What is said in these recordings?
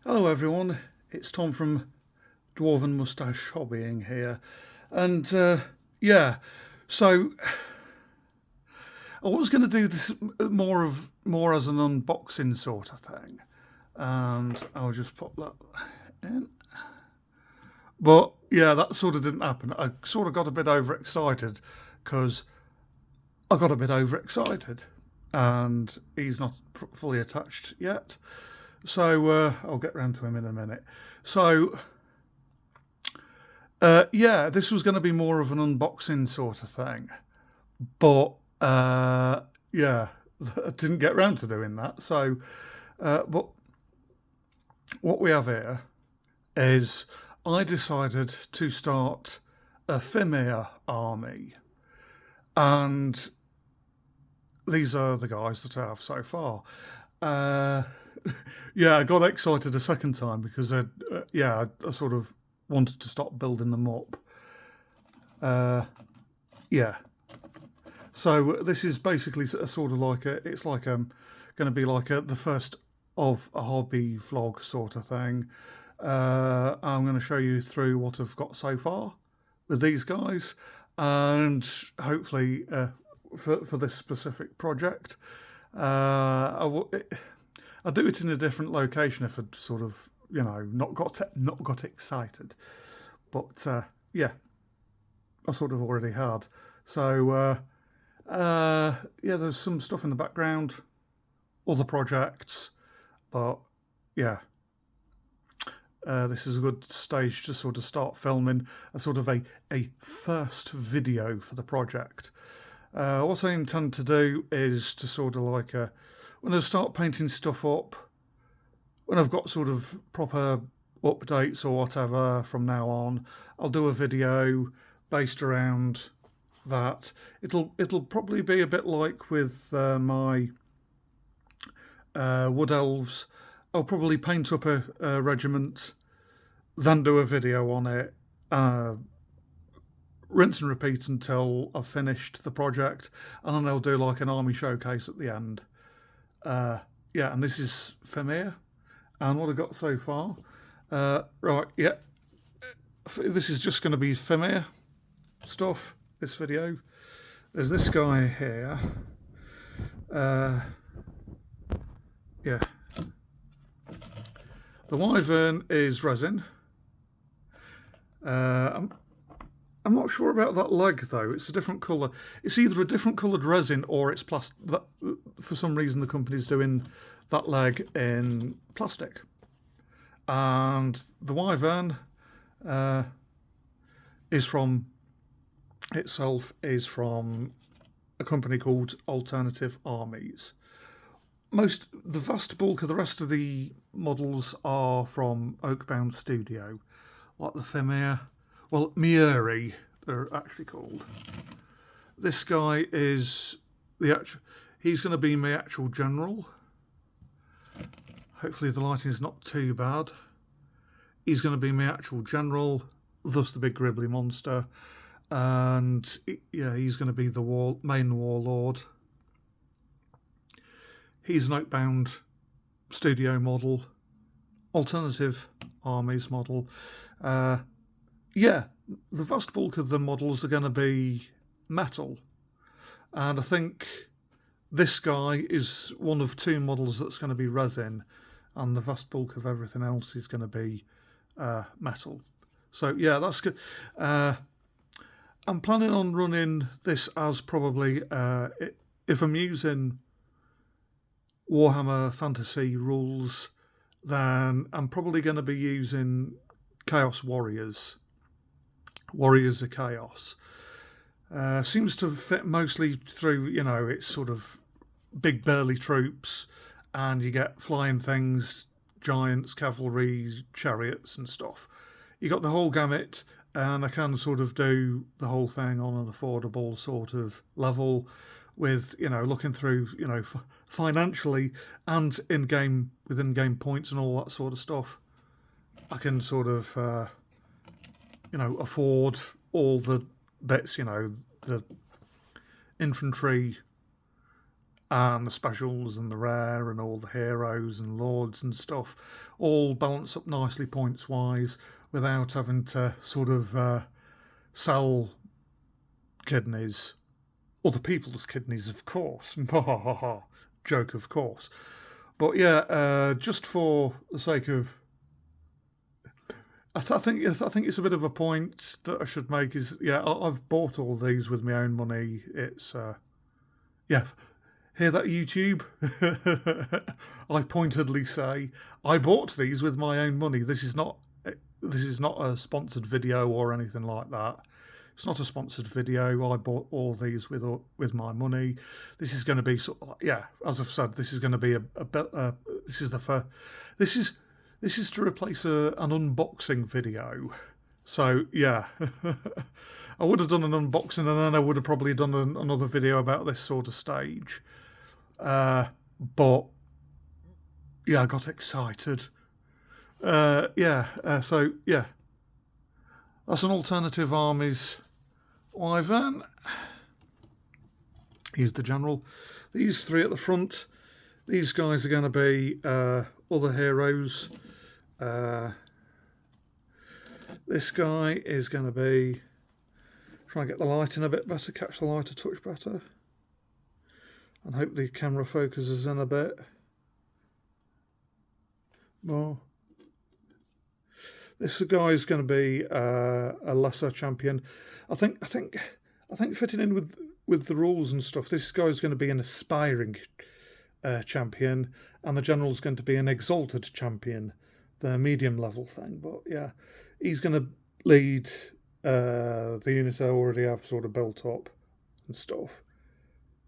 Hello everyone, it's Tom from Dwarven Moustache Hobbying here, and yeah, so I was going to do this more as an unboxing sort of thing, and I'll just pop that in. But yeah, that sort of didn't happen. I sort of got a bit overexcited because I got a bit overexcited, and he's not fully attached yet. So I'll get round to him in a minute. So yeah, this was going to be more of an unboxing sort of thing, but yeah, I didn't get round to doing that. So, but what we have here is I decided to start a Fimir army, and these are the guys that I have so far. Uh, yeah, I got excited a second time because I sort of wanted to stop building them up. Yeah, so this is basically a sort of like it's like going to be like the first of a hobby vlog sort of thing. I'm going to show you through what I've got so far with these guys, and hopefully for this specific project, I'll do it in a different location if I'd sort of not got excited, but yeah, I sort of already had. So yeah, there's some stuff in the background, other projects, but yeah, this is a good stage to sort of start filming a sort of a first video for the project. What I intend to do is to sort of like when I start painting stuff up, when I've got sort of proper updates or whatever from now on, I'll do a video based around that. It'll probably be a bit like with my Wood Elves. I'll probably paint up a regiment, then do a video on it, rinse and repeat until I've finished the project, and then I'll do like an army showcase at the end. Yeah, and this is Fimir, and what I got so far. Right, yeah, this is just going to be Fimir stuff. This video. There's this guy here. Yeah, the wyvern is resin. I'm not sure about that leg though. It's a different colour. It's either a different coloured resin or it's plastic. For some reason, the company's doing that leg in plastic. And the wyvern is from a company called Alternative Armies. The vast bulk of the rest of the models are from Oakbound Studio, like the Fimir. Well, Mieri, they're actually called. This guy is he's going to be my actual general. Hopefully the lighting's not too bad. He's going to be my actual general, thus the big gribbly monster. And yeah, he's going to be the main warlord. He's an Oakbound Studio model, Alternative Armies model. Yeah, the vast bulk of the models are going to be metal, and I think this guy is one of two models that's going to be resin, and the vast bulk of everything else is going to be metal. So yeah, that's good. I'm planning on running this as probably if I'm using Warhammer Fantasy rules, then I'm probably going to be using Chaos Warriors. Warriors of Chaos. Seems to fit mostly through, it's sort of big burly troops, and you get flying things, giants, cavalry, chariots and stuff. You got the whole gamut, and I can sort of do the whole thing on an affordable sort of level with, looking through, financially and within game points and all that sort of stuff. I can sort of afford all the bits, the infantry, and the specials and the rare and all the heroes and lords and stuff all balance up nicely points wise without having to sort of sell kidneys, other people's kidneys, of course. Joke, of course. But yeah, just for the sake of, I think it's a bit of a point that I should make is, yeah, I've bought all these with my own money. It's yeah, hear that, YouTube? I pointedly say I bought these with my own money. This is not a sponsored video or anything like that. It's not a sponsored video. I bought all these with my money. This is going to be sort of like, yeah, as I've said, this is going to be this is to replace an unboxing video. So yeah, I would have done an unboxing and then I would have probably done another video about this sort of stage. But yeah, I got excited. So yeah, that's an alternative armies wyvern. Here's the general. These three at the front. These guys are going to be other heroes. This guy is going to be, try and get the light in a bit better, catch the light a touch better, and hope the camera focuses in a bit more. This guy is going to be a lesser champion. I think fitting in with the rules and stuff, this guy is going to be an aspiring champion, and the general's going to be an exalted champion, the medium level thing. But yeah, he's going to lead the units I already have sort of built up and stuff.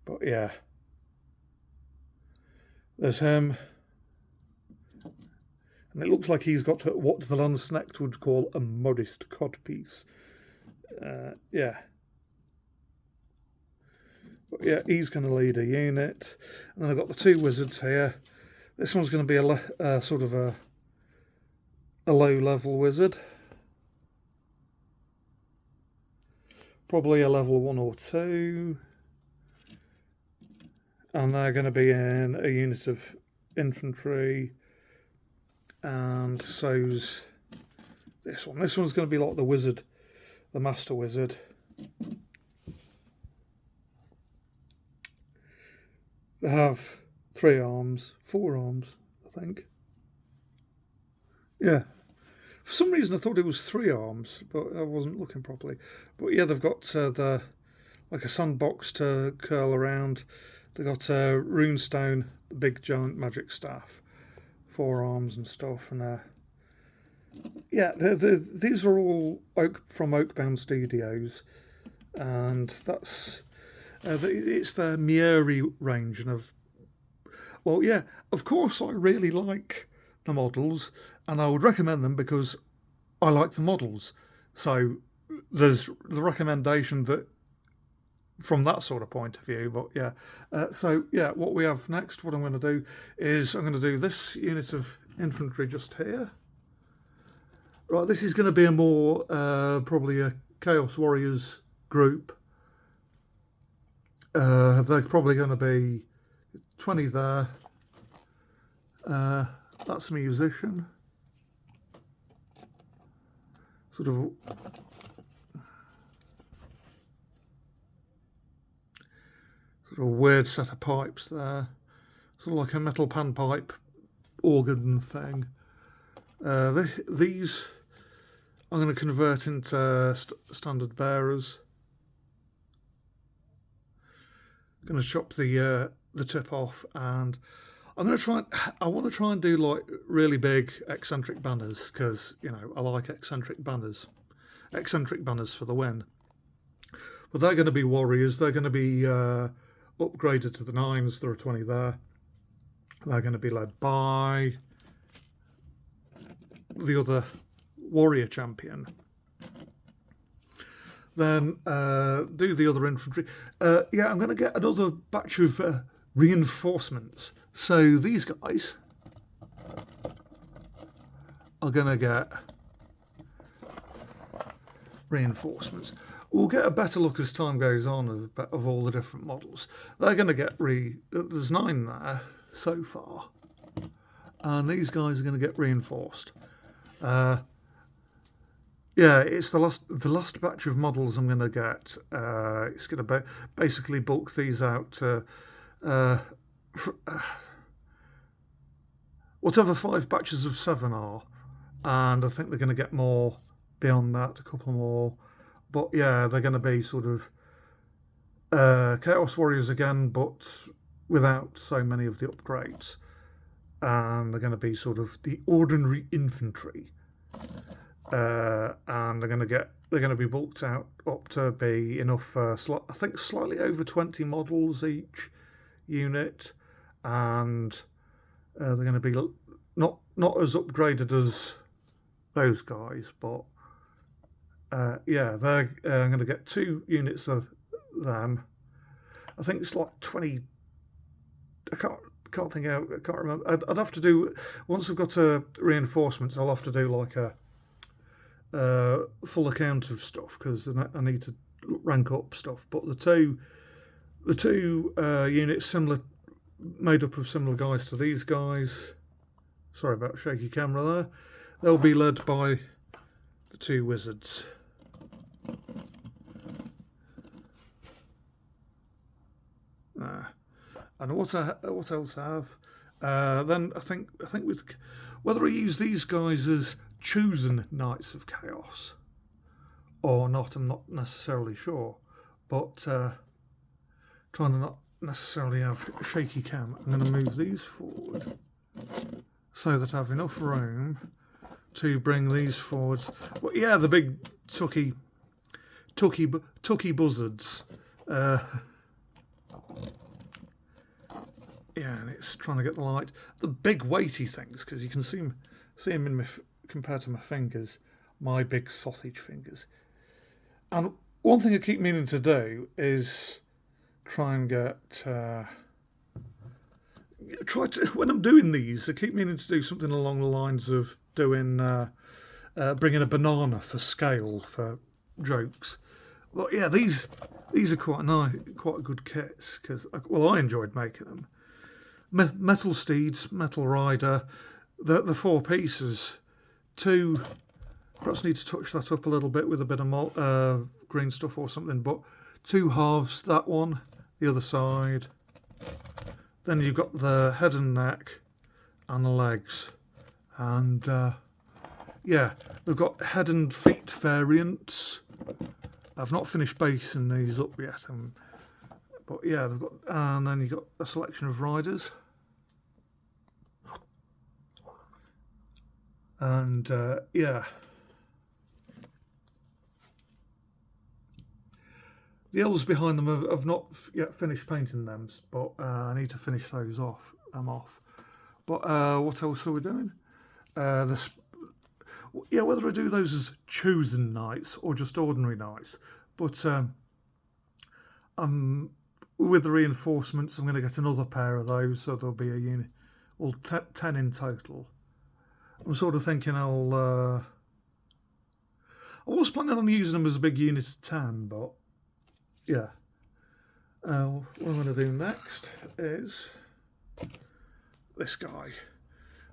But yeah, there's him. And it looks like he's got what the Landsnecht would call a modest codpiece. Yeah. But yeah, he's going to lead a unit. And then I've got the two wizards here. This one's going to be a sort of a low-level wizard. Probably a level 1 or 2. And they're going to be in a unit of infantry. And so's this one. This one's going to be like the wizard, the master wizard. They have 4 arms, I think. Yeah. For some reason I thought it was 3 arms, but I wasn't looking properly. But yeah, they've got like a sandbox to curl around. They've got runestone, the big giant magic staff. 4 arms and stuff, and yeah, these are all from Oakbound Studios, and that's it's the Mieri range, and well, yeah, of course I really like the models, and I would recommend them because I like the models. So there's the recommendation that from that sort of point of view. But yeah, so yeah, what we have next, what I'm going to do is I'm going to do this unit of infantry just here. Right, this is going to be a more probably a Chaos Warriors group. They're probably going to be 20 there. That's a musician. Sort of a weird set of pipes there, sort of like a metal panpipe organ thing. These I'm going to convert into standard bearers. I'm going to chop the tip off, and I'm going to try. I want to try and do like really big eccentric banners because I like eccentric banners. Eccentric banners for the win. But they're going to be warriors. They're going to be upgraded to the 9s. There are 20 there. They're going to be led by the other warrior champion. Then do the other infantry. Yeah, I'm going to get another batch of reinforcements. So these guys are going to get reinforcements. we'll get a better look as time goes on of all the different models. They're going to get there's 9 there so far, and these guys are going to get reinforced. Yeah, it's the last batch of models I'm going to get. It's going to basically bulk these out to whatever 5 batches of 7 are, and I think they're going to get more beyond that, a couple more. But yeah, they're going to be sort of Chaos Warriors again, but without so many of the upgrades. And they're going to be sort of the ordinary infantry. And they're going to be bulked out up to be enough for I think slightly over 20 models each unit, and they're going to be not as upgraded as those guys, but yeah, they're going to get 2 units of them. I think it's like 20. I can't think out. I can't remember. I'd have to do, once I've got reinforcements, I'll have to do like a full account of stuff, because I need to rank up stuff. But the two units made up of similar guys to these guys. Sorry about shaky camera there. They'll be led by the 2 wizards. And what else I have? Then I think with whether I use these guys as chosen Knights of Chaos or not, I'm not necessarily sure. But trying to not necessarily have a shaky cam, I'm going to move these forward so that I have enough room to bring these forwards. Well, yeah, the big tucky buzzards. Yeah, and it's trying to get the light. The big weighty things, because you can see them in compared to my fingers, my big sausage fingers. And one thing I keep meaning to do is try and when I'm doing these, I keep meaning to do something along the lines of doing bringing a banana for scale for jokes. Well, yeah, these are quite nice, quite good kits, because I enjoyed making them. Metal steeds, metal rider, the 4 pieces. 2, perhaps need to touch that up a little bit with a bit of green stuff or something, but 2 halves, that one, the other side. Then you've got the head and neck and the legs. And yeah, they've got head and feet variants. I've not finished basing these up yet. But yeah, they've got, and then you've got a selection of riders. And yeah, the elves behind them have not yet finished painting them, but I need to finish those off. But what else are we doing? Yeah, whether I do those as chosen knights or just ordinary knights. But with the reinforcements, I'm going to get another pair of those, so there'll be a unit, well, 10 in total. I'm sort of thinking I was planning on using them as a big unit of 10, but yeah. What I'm going to do next is this guy.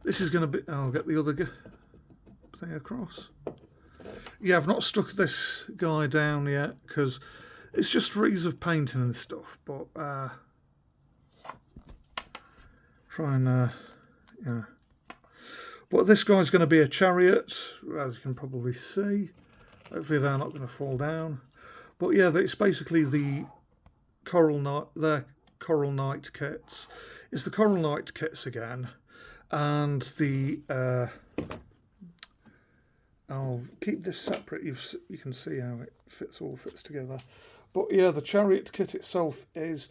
This is going to be, I'll get the other thing across. Yeah, I've not stuck this guy down yet, because it's just for ease of painting and stuff, but try and yeah. But this guy's going to be a chariot, as you can probably see. Hopefully they're not going to fall down. But yeah, it's basically the Coral Knight kits. It's the Coral Knight kits again, and the I'll keep this separate. You can see how it all fits together. But yeah, the chariot kit itself it's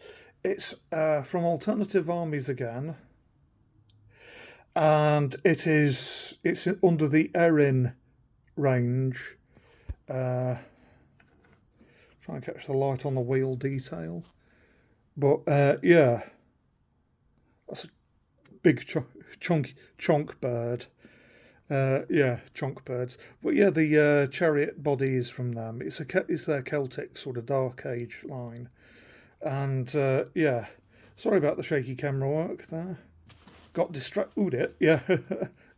from Alternative Armies again, and it's under the Erin range. Try and catch the light on the wheel detail. But yeah, that's a big chunk bird. Yeah, chonk birds. But yeah, the chariot body is from them. It's their Celtic sort of Dark Age line. And yeah, sorry about the shaky camera work there. Got distracted. Yeah,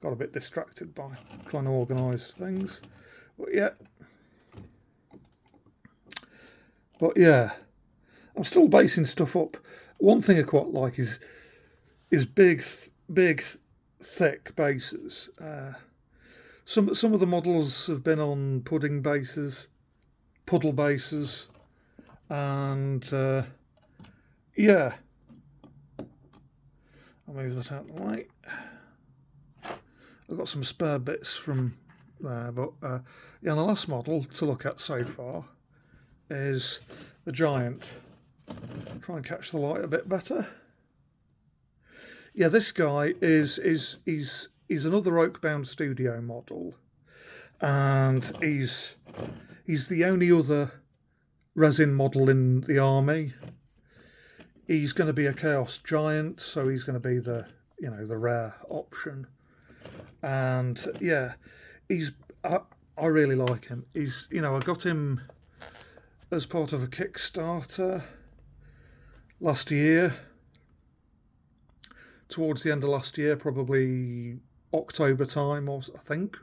got a bit distracted by trying to organise things. But yeah, I'm still basing stuff up. One thing I quite like is big, thick bases. Some of the models have been on puddle bases, and yeah, I'll move that out of the way. I've got some spare bits from there, but yeah, the last model to look at so far is the giant. Try and catch the light a bit better. Yeah, this guy is another Oakbound Studio model, and he's the only other resin model in the army. He's going to be a Chaos Giant, so he's going to be the rare option. And yeah, I really like him. I got him as part of a Kickstarter last year. Towards the end of last year, probably October time, or I think,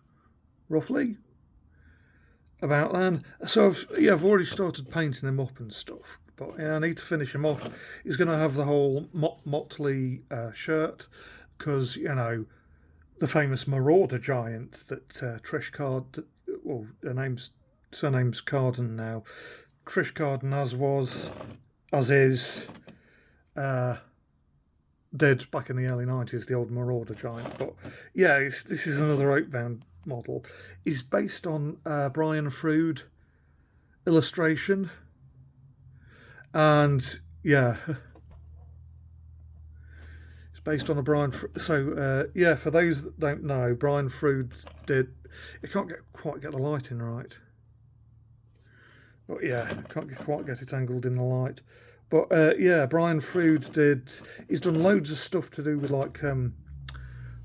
roughly about then. So I've already started painting him up and stuff. But yeah, I need to finish him off. He's going to have the whole Motley shirt because the famous Marauder Giant that Trish Card, well, surname's Carden now. Trish Carden as is. Did back in the early 90s, the old Marauder Giant. But yeah, this is another Oakbound model. It's based on Brian Frood illustration. And yeah, it's based on a Brian. So yeah, for those that don't know, Brian Frood did. You can't quite get the lighting right. But yeah, can't quite get it angled in the light. But yeah, Brian Frood he's done loads of stuff to do with like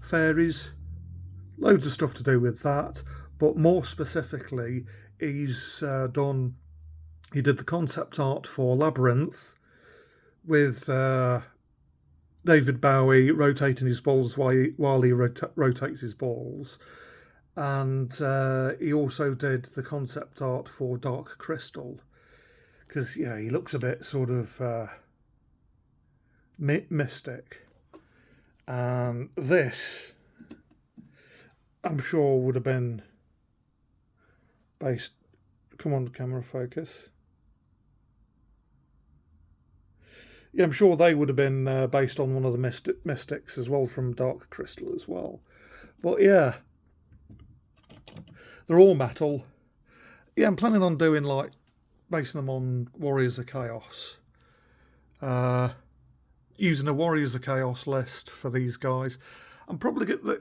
fairies, loads of stuff to do with that. But more specifically, he did the concept art for Labyrinth with David Bowie rotating his balls while he rotates his balls. And he also did the concept art for Dark Crystal. Because, yeah, he looks a bit sort of mystic. And this, I'm sure, would have been based... Come on, camera focus. Yeah, I'm sure they would have been based on one of the mystics as well from Dark Crystal as well. But, yeah, they're all metal. Yeah, I'm planning on doing, like, basing them on Warriors of Chaos. Using a Warriors of Chaos list for these guys. I'm probably get the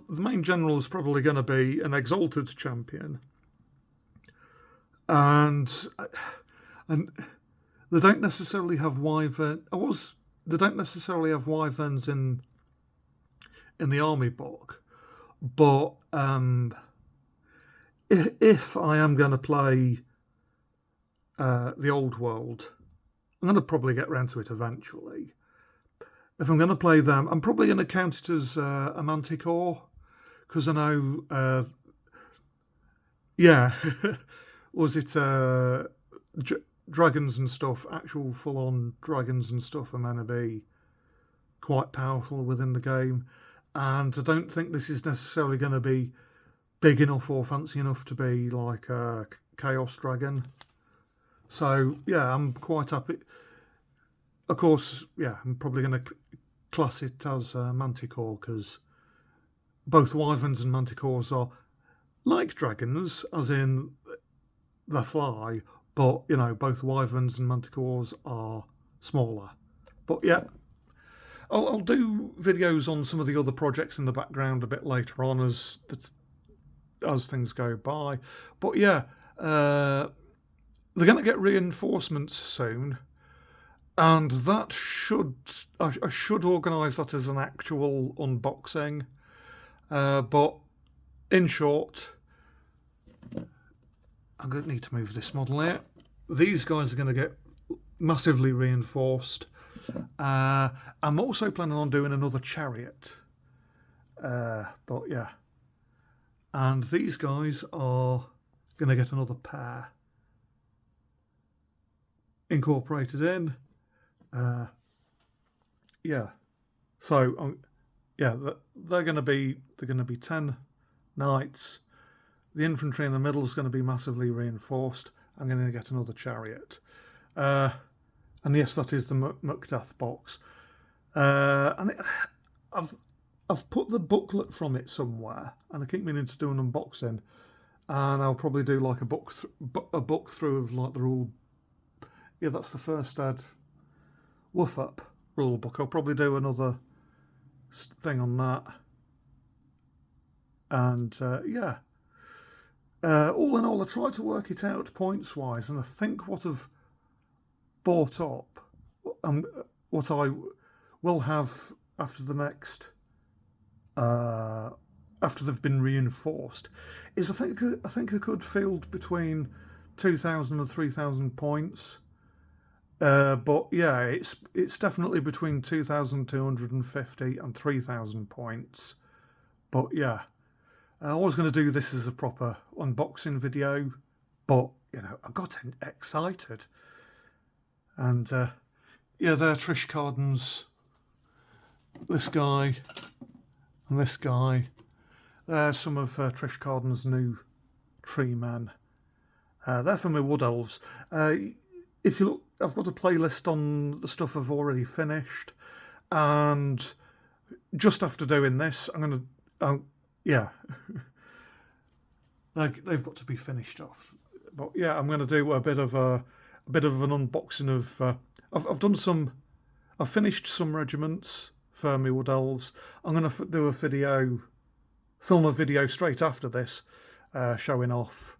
main general is probably going to be an Exalted champion, and they don't necessarily have They don't necessarily have wyverns in the army book, but if I am going to play the old world, I'm going to probably get round to it eventually. If I'm going to play them, I'm probably going to count it as a Manticore, because I know, yeah, was it dragons and stuff, actual full-on dragons and stuff are meant to be quite powerful within the game, and I don't think this is necessarily going to be big enough or fancy enough to be like a Chaos Dragon. So, yeah, I'm quite happy. Of course, yeah, I'm probably going to class it as Manticore, because both wyverns and manticores are like dragons, as in they fly, but, both wyverns and manticores are smaller. But, yeah, I'll do videos on some of the other projects in the background a bit later on as things go by. But, yeah, they're going to get reinforcements soon, and I should organise that as an actual unboxing. But in short, I'm going to need to move this model here. These guys are going to get massively reinforced. I'm also planning on doing another chariot. But yeah. And these guys are going to get another pair incorporated in. Yeah. So yeah, they're going to be 10 knights. The infantry in the middle is going to be massively reinforced. I'm going to get another chariot. And yes, that is the Macbeth box. I've put the booklet from it somewhere, and I keep meaning to do an unboxing. And I'll probably do like a book through of like the rule. Yeah, that's the first ed woof up rule book. I'll probably do another thing on that. And yeah, all in all, I tried to work it out points wise, and I think what I've bought up, what I will have after the next, after they've been reinforced, is I think I could field between 2,000 and 3,000 points. But yeah, it's definitely between 2,250 and 3,000 points. But yeah, I was going to do this as a proper unboxing video, but you know, I got excited. And yeah, there are Trish Carden's, this guy and this guy. There's some of Trish Carden's new tree men. They're from my Wood Elves. If you look, I've got a playlist on the stuff I've already finished, and just after doing this, I'm gonna, yeah, they've got to be finished off. But yeah, I'm gonna do a bit of an unboxing of. I've finished some regiments for my Wood Elves. I'm gonna do film a video straight after this, showing off.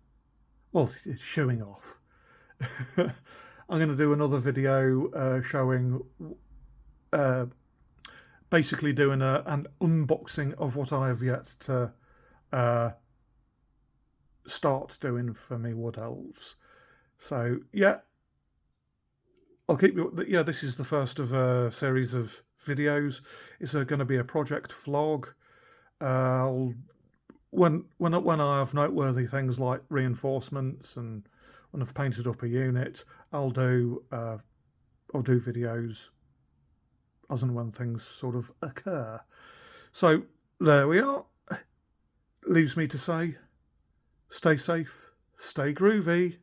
Well, showing off. I'm going to do another video showing, basically doing an unboxing of what I have yet to start doing for me Wood Elves. So yeah, I'll keep you. Yeah, this is the first of a series of videos. It's going to be a project vlog. When I have noteworthy things like reinforcements and when I've painted up a unit, I'll do videos as and when things sort of occur. So there we are. Leaves me to say, stay safe, stay groovy.